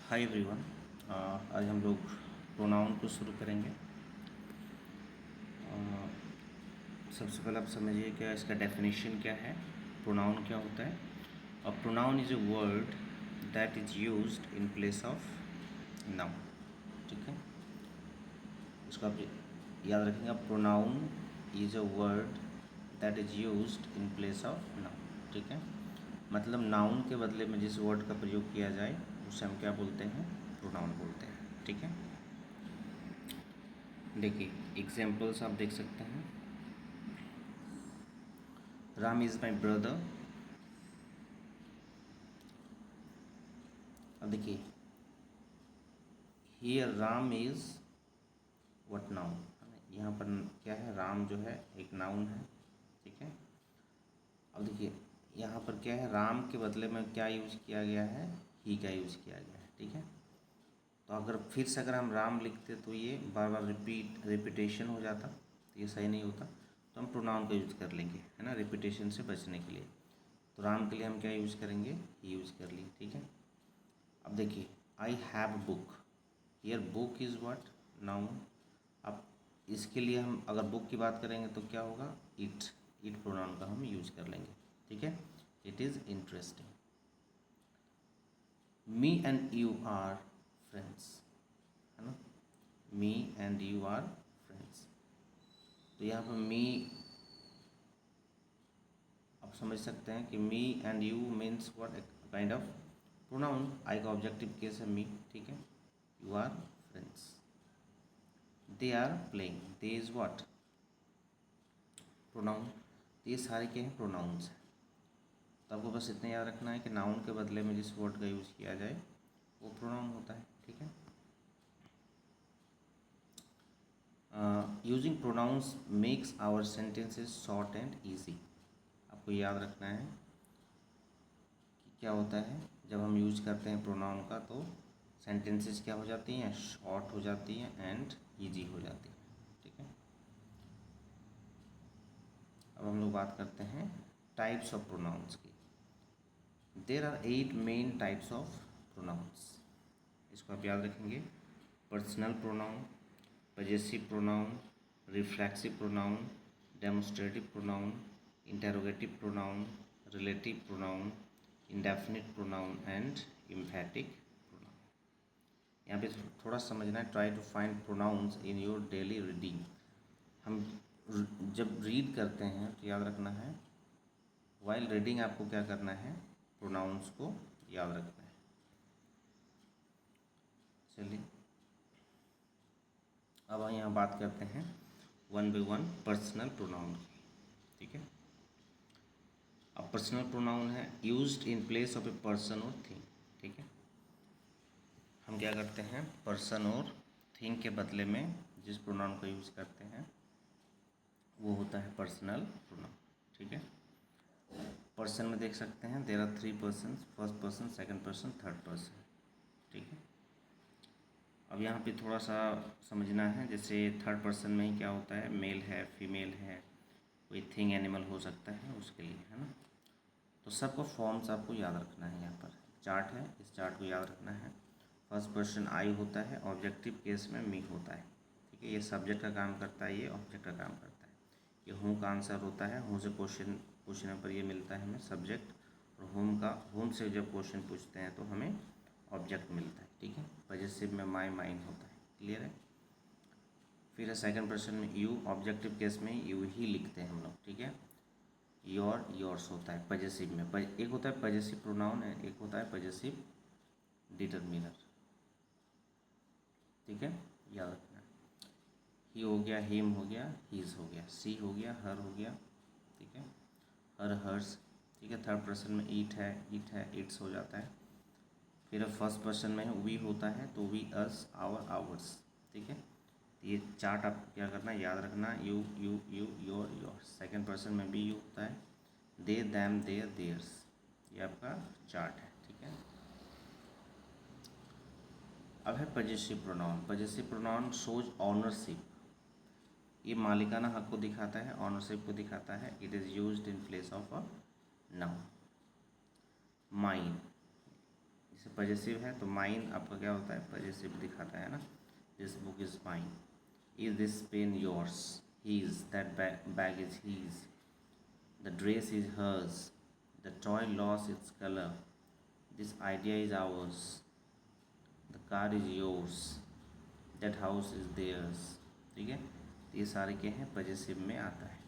Hi everyone. आज हम लोग प्रोनाउन को शुरू करेंगे। सबसे पहले आप समझिए क्या इसका डेफिनेशन क्या है, प्रोनाउन क्या होता है। A pronoun is a word that is used in place of noun. ठीक है, इसको आप याद रखेंगे। Pronoun is a word that is used in place of noun. ठीक है, मतलब नाउन के बदले में जिस वर्ड का प्रयोग किया जाए उसे हम क्या बोलते हैं, प्रोनाउन बोलते हैं। ठीक है, देखिए एग्जाम्पल्स आप देख सकते हैं। Ram is my brother. अब देखिए here Ram is what noun. यहाँ पर क्या है, राम जो है एक नाउन है। ठीक है, अब देखिए यहाँ पर क्या है, राम के बदले में क्या यूज़ किया गया है, ही का यूज़ किया गया है। ठीक है, तो अगर फिर से अगर हम राम लिखते तो ये बार बार रिपीटेशन हो जाता, तो ये सही नहीं होता। तो हम प्रोनाउन का यूज़ कर लेंगे, है ना, रिपीटेशन से बचने के लिए। तो राम के लिए हम क्या यूज़ करेंगे, ही यूज़ कर लिए। ठीक है, अब देखिए I have book. Here book is what, noun. अब इसके लिए हम अगर बुक की बात करेंगे तो क्या होगा, इट प्रोनाउन का हम यूज कर लेंगे। ठीक है, it is interesting. Me and you are friends, है ना, me and you are friends. तो यहाँ पर मी आप समझ सकते हैं कि me and you means what, kind of pronoun. I का ऑब्जेक्टिव केस है मी। ठीक है, you are friends. They are playing, they is what, pronoun. ये सारे क्या हैं, प्रोनाउंस हैं। तो आपको बस इतना याद रखना है कि नाउन के बदले में जिस वर्ड का यूज़ किया जाए वो प्रोनाउन होता है। ठीक है, using pronouns makes our sentences short and easy. आपको याद रखना है कि क्या होता है जब हम यूज करते हैं प्रोनाउन का, तो सेंटेंसेस क्या हो जाती हैं, शॉर्ट हो जाती हैं एंड ईजी हो जाती हैं। ठीक है, अब हम लोग बात करते हैं टाइप्स ऑफ प्रोनाउंस की। There are 8 main types of pronouns. इसको आप याद रखेंगे। Personal pronoun, possessive pronoun, reflexive pronoun, demonstrative pronoun, interrogative pronoun, relative pronoun, indefinite pronoun and emphatic pronoun. यहाँ पे थोड़ा समझना है, try to find pronouns in your daily reading. हम जब रीड करते हैं तो याद रखना है, वाइल रीडिंग आपको क्या करना है, प्रोनाउंस को याद रखना है। चलिए अब हम यहाँ बात करते हैं one by one personal pronoun की। ठीक है, अब पर्सनल प्रोनाउन है used in place of a person और थिंग। ठीक है, हम क्या करते हैं, पर्सन और थिंग के बदले में जिस प्रोनाउन का यूज़ करते हैं वो होता है पर्सनल प्रोनाउन। ठीक है, पर्सन में देख सकते हैं there are 3 person, first person, second person, third person. ठीक है, अब यहाँ पे थोड़ा सा समझना है, जैसे थर्ड पर्सन में ही क्या होता है, मेल है, फीमेल है, कोई थिंग एनिमल हो सकता है उसके लिए, है ना। तो सबको फॉर्म्स आपको याद रखना है। यहाँ पर चार्ट है, इस चार्ट को याद रखना है। फर्स्ट पर्सन आई होता है, ऑब्जेक्टिव केस में मी होता है। ठीक है, ये सब्जेक्ट का काम करता है, ये ऑब्जेक्ट का काम करता है। ये हूँ का आंसर होता है, हूँ से क्वेश्चन पूछने पर ये मिलता है हमें सब्जेक्ट, और होम से जब क्वेश्चन पूछते हैं तो हमें ऑब्जेक्ट मिलता है। ठीक है, पॉजिटिव में माई, माइन होता है। क्लियर है। फिर है सेकंड पर्सन में यू, ऑब्जेक्टिव केस में यू ही लिखते हैं हम लोग। ठीक है, योर, योर्स होता है पॉजिटिव में। एक होता है पॉजिटिव प्रोनाउन, एक होता है पॉजिटिव डिटरमिनर। ठीक है, याद रखना। ही हो गया, हिम हो गया, हीज हो गया, सी हो गया, हर हो गया। ठीक है, हर, हर्स। ठीक है, थर्ड पर्सन में ईट है, इट्स हो जाता है। फिर फर्स्ट पर्सन में वी होता है तो वी, अस, आवर, आवर्स। ठीक है, तो ये चार्ट आप क्या करना, याद रखना, you, your, yours. Second person में भी यू होता है, दे, दैम, देयर, देयर्स। ये आपका चार्ट है। ठीक है, अब है possessive pronoun. Possessive pronoun shows ownership. ये मालिकाना हक को दिखाता है, ऑनरशिप को दिखाता है। It is used in place of a noun. Mine, जैसे पजेसिव है तो माइन आपका क्या होता है, पजेसिव दिखाता है ना। This book is mine, is this pen yours, his, that bag is his, the dress is hers, the toy lost its colour, this idea is ours, the car is yours, that house is theirs. ठीक है, तो ये सारे क्या हैं, possessive में आता है।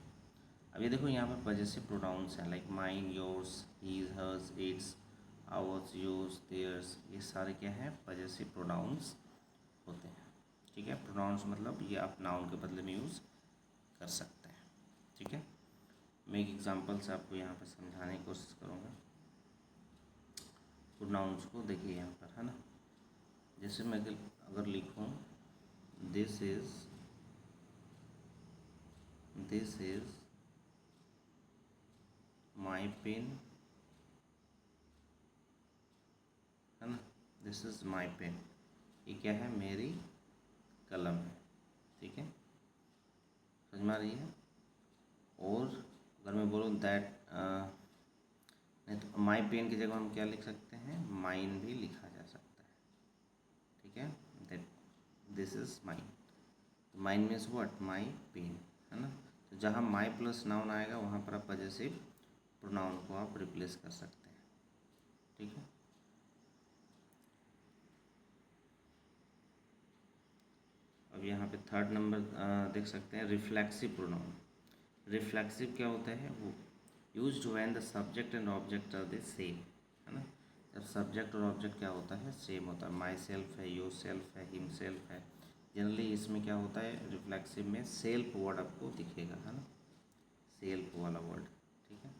अब ये देखो यहाँ पर पजेसिव प्रोनाउंस हैं, like mine, yours, his, hers, its, ours, yours, theirs, ये सारे क्या हैं, पजेसिव प्रोनाउंस होते हैं। ठीक है, प्रोनाउंस मतलब ये आप नाउन के बदले में यूज़ कर सकते हैं। ठीक है, मैं एक एग्जांपल से आपको यहाँ पर समझाने की कोशिश करूँगा प्रोनाउंस को। देखिए यहाँ पर है ना, जैसे मैं अगर लिखूँ दिस इज माई पेन, है ना, दिस इज़ माई पेन, ये क्या है, मेरी कलम है। ठीक है, समझ में आ रही है। और अगर मैं बोलूँ दैट नहीं, तो माई पेन की जगह हम क्या लिख सकते हैं, माइन भी लिखा जा सकता है। ठीक है, that this is mine, mine means what, my pen, है ना। तो जहाँ माई प्लस नाउन आएगा वहाँ पर आप पजेसिव प्रोनाउन को आप रिप्लेस कर सकते हैं। ठीक है, अब यहाँ पे थर्ड नंबर देख सकते हैं, रिफ्लेक्सिव प्रोनाउन। रिफ्लेक्सिव क्या होता है, वो used when the subject and object are the same, है ना। जब सब्जेक्ट और ऑब्जेक्ट क्या होता है, सेम होता है, माई सेल्फ है, योर सेल्फ है, हिम सेल्फ है। जनरली इसमें क्या होता है, रिफ्लेक्सिव में सेल्फ वर्ड आपको दिखेगा, है ना, सेल्फ वाला वर्ड। ठीक है,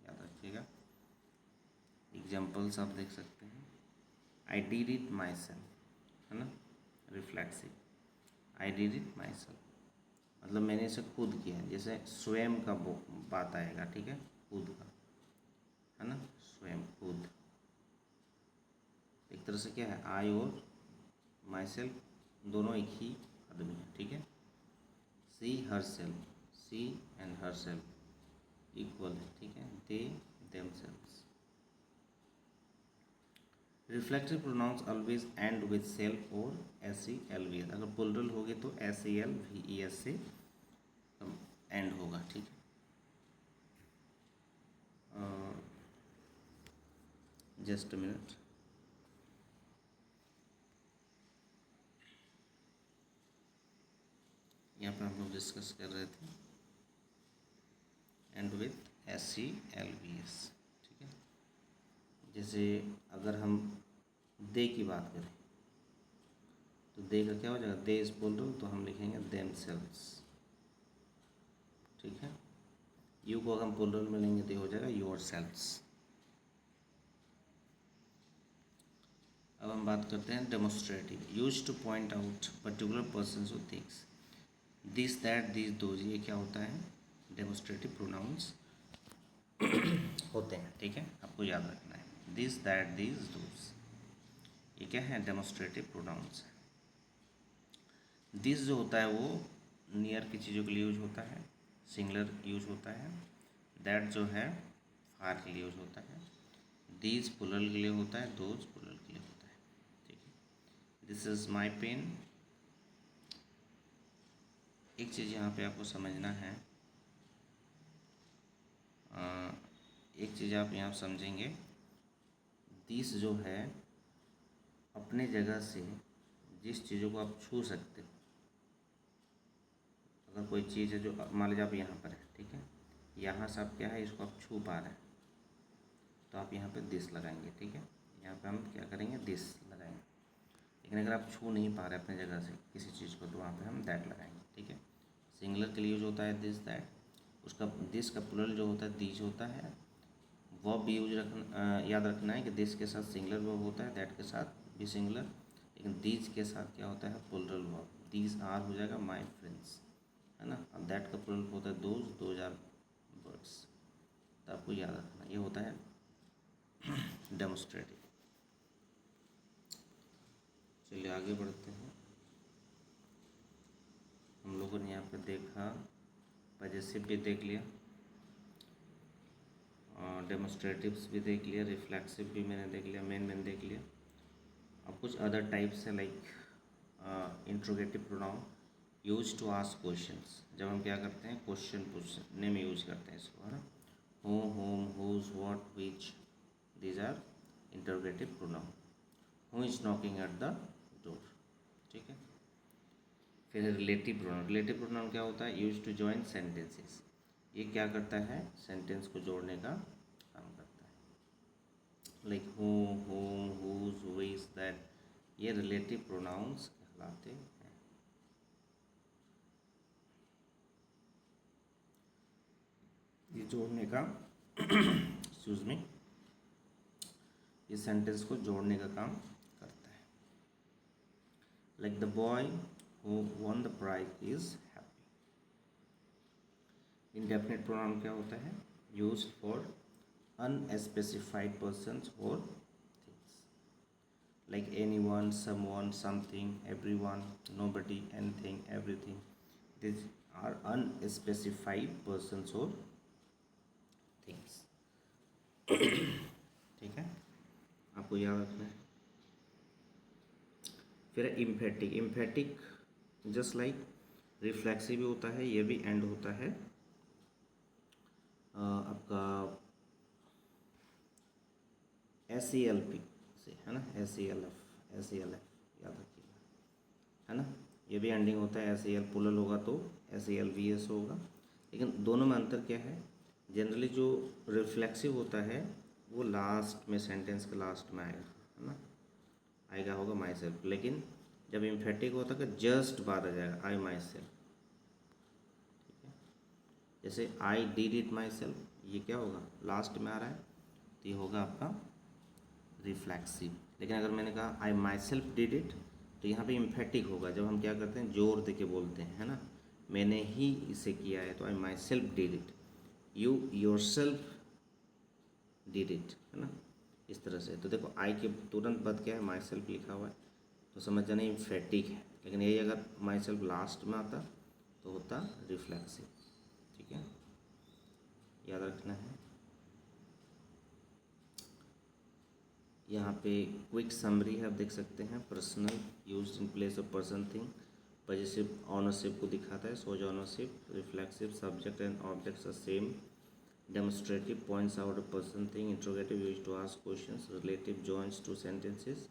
याद रखिएगा। एग्जाम्पल्स आप देख सकते हैं, I did it my self, है ना, reflexive, I did it my self मतलब मैंने इसे खुद किया है, जैसे स्वयं का बात आएगा। ठीक है, खुद का, है ना, स्वयं, खुद, एक तरह से क्या है, आई और माई सेल्फ दोनों एक ही आदमी है। ठीक है, she herself, she and herself equal है। ठीक है, they themselves. Reflective pronouns always end with self और SELVS, अगर प्लुरल होगे तो SELVES से एंड होगा। ठीक है, जस्ट अ मिनट, यहाँ पर हम लोग डिस्कस कर रहे थे एंड विथ SELVS। ठीक है, जैसे अगर हम दे की बात करें तो दे का क्या हो जाएगा, दे इज प्लुरल तो हम लिखेंगे देम सेल्व्स। ठीक है, यू को अगर हम प्लुरल में लेंगे तो हो जाएगा योर सेल्व्स। अब हम बात करते हैं demonstrative, use to point out particular person और things, this that this those, ये क्या होता है, डेमोस्ट्रेटिव प्रोनाउंस होते हैं। ठीक है, आपको याद रखना है, दिस दैट दिस दोज, ये क्या है, डेमोस्ट्रेटिव प्रोनाउंस है। दिस जो होता है वो नियर की चीज़ों के लिए यूज होता है, सिंगुलर यूज होता है। दैट जो है फार के लिए यूज होता है। दीज प्लुरल के लिए होता है, दोज प्लुरल के लिए होता है। ठीक है, दिस इज़ माई पेन। एक चीज़ यहाँ पे आपको समझना है, एक चीज़ आप यहाँ समझेंगे, दिस जो है अपने जगह से जिस चीज़ों को आप छू सकते हो, अगर कोई चीज़ है जो मान लीजिए आप यहाँ पर है, ठीक है, यहाँ से आप क्या है, इसको आप छू पा रहे हैं तो आप यहाँ पे दिस लगाएंगे। ठीक है, यहाँ पे हम क्या करेंगे, दिस लगाएंगे। लेकिन अगर आप छू नहीं पा रहे अपने जगह से किसी चीज़ को तो वहाँ पे हम दैट लगाएंगे। ठीक है, सिंगुलर के लिए यूज होता है दिस दैट, उसका दिस का प्लुरल जो होता है दीज होता है। वर्ब भी याद रखना है कि दिस के साथ सिंगुलर वर्ब होता है, दैट के साथ भी सिंगुलर, लेकिन दीज के साथ क्या होता है, प्लुरल वर्ब, दीज आर हो जाएगा माई फ्रेंड्स, है ना। अब दैट का प्लुरल होता है दोज, दोज आर बर्ड्स, तो आपको याद रखना, ये होता है डेमोस्ट्रेटिव। चलिए आगे बढ़ते हैं। हम लोगों ने यहाँ पे देखा, पजेसिव भी देख लिया, डेमोस्ट्रेटिव्स भी देख लिया, रिफ्लेक्सिव भी मैंने देख लिया, मेन देख लिया। अब कुछ अदर टाइप्स है like interrogative pronoun used to ask questions. जब हम क्या करते हैं, क्वेश्चन पूछने में यूज करते हैं इसको, है ना। Who, whom, whose, what, which, these are interrogative pronoun. Who is knocking at the door, ठीक है। फिर रिलेटिव प्रोनाउन। रिलेटिव प्रोनाउन क्या होता है, यूज टू जॉइन सेंटेंसेस। ये क्या करता है, सेंटेंस को जोड़ने का काम करता है। Like who, whom, whose, which, that, ये रिलेटिव प्रोनाउंस कहलाते हैं। ये जोड़ने का एक्सक्यूज मी, ये सेंटेंस को जोड़ने का काम करता है। Like the boy who won the prize is happy. Indefinite pronoun क्या होता है, यूज्ड फॉर अनस्पेसिफाइड पर्सन्स और things. Like anyone, someone, something, everyone, nobody, anything, everything, this are unspecified persons और थिंग्स। ठीक है, आपको याद रखना है। फिर emphatic. Emphatic just like reflexive भी होता है, ये भी एंड होता है आपका SELP से, है ना, SELF याद रखिएगा, है ना। ये भी एंडिंग होता है, SEL प्लुरल होगा तो SELVS होगा। लेकिन दोनों में अंतर क्या है, जनरली जो रिफ्लेक्सिव होता है वो लास्ट में, सेंटेंस के लास्ट में आएगा, है ना, आएगा होगा माई सेल्फ। लेकिन जब इम्फेटिक होता है जस्ट बाद आ जाएगा, आई माई सेल्फ। ठीक है, जैसे I did it my self, ये क्या होगा, लास्ट में आ रहा है तो ये होगा आपका रिफ्लेक्सिव। लेकिन अगर मैंने कहा आई माई सेल्फ डिड इट, तो यहाँ पे इम्फेटिक होगा। जब हम क्या करते हैं, जोर दे के बोलते हैं, है ना, मैंने ही इसे किया है, तो I myself did it, you yourself did it, है ना, इस तरह से। तो देखो आई के तुरंत बाद क्या है, माई सेल्फ लिखा हुआ है, तो समझ जाना इम्फेटिक है। लेकिन यही अगर माई सेल्फ लास्ट में आता तो होता रिफ्लेक्सिव। ठीक है, याद रखना है। यहाँ पे क्विक समरी है, आप देख सकते हैं। Personal used in place of person thing, possessive ownership को दिखाता है, shows ownership. Reflexive subject and objects are same. Demonstrative points out a person thing. Interrogative used to ask questions. Relative joins two sentences.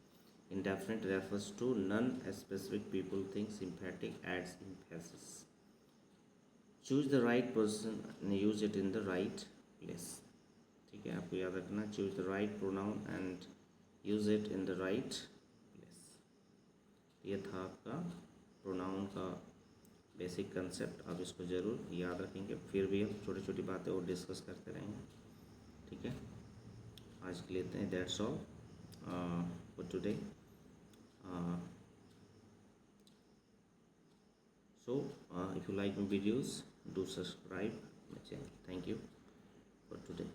Indefinite refers to non-specific people, things. Emphatic adds emphasis. Choose the right person and use it in the right place. ठीक है, आपको याद रखना, choose the right pronoun and use it in the right place. ये था आपका pronoun का basic concept. आप इसको ज़रूर याद रखेंगे, फिर भी हम छोटी छोटी बातें और डिस्कस करते रहेंगे। ठीक है, आज के लिए इतने, that's all for today. If you like my videos, do subscribe my channel. Thank you for today.